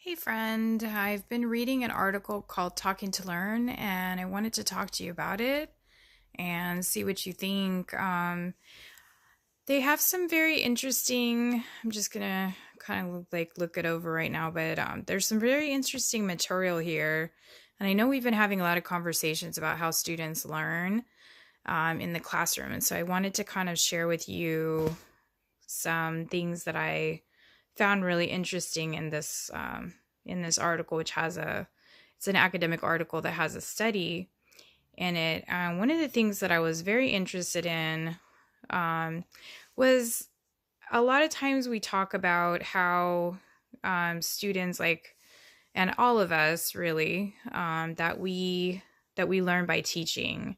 Hey friend, I've been reading an article called Talking to Learn, and I wanted to talk to you about it and see what you think. They have some very interesting, I'm just gonna kind of like look it over right now, but there's some very interesting material here. And I know we've been having a lot of conversations about how students learn in the classroom. And so I wanted to kind of share with you some things that I found really interesting in this article, which has it's an academic article that has a study in it. One of the things that I was very interested in um, was a lot of times we talk about how students and all of us really that we learn by teaching.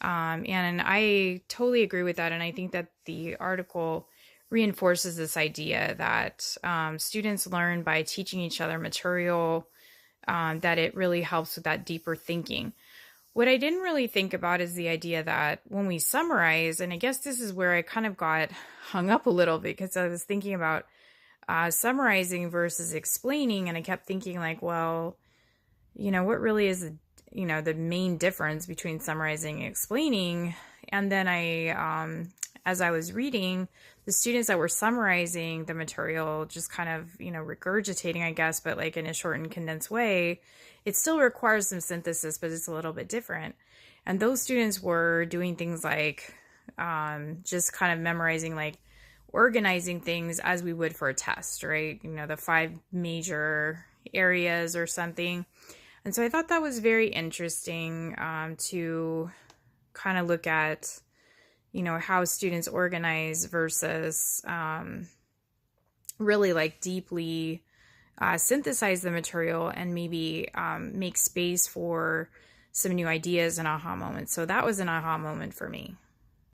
And I totally agree with that. And I think that the article reinforces this idea that students learn by teaching each other material, that it really helps with that deeper thinking. What I didn't really think about is the idea that when we summarize, and I guess this is where I kind of got hung up a little bit because I was thinking about summarizing versus explaining, and I kept thinking, like, well, what really is the main difference between summarizing and explaining? And then as I was reading, the students that were summarizing the material, just kind of, regurgitating, I guess, but like in a short and condensed way, it still requires some synthesis, but it's a little bit different. And those students were doing things like just kind of memorizing, like organizing things as we would for a test, right? The five major areas or something. And so I thought that was very interesting to kind of look at, how students organize versus really like deeply synthesize the material and maybe make space for some new ideas and aha moments. So that was an aha moment for me.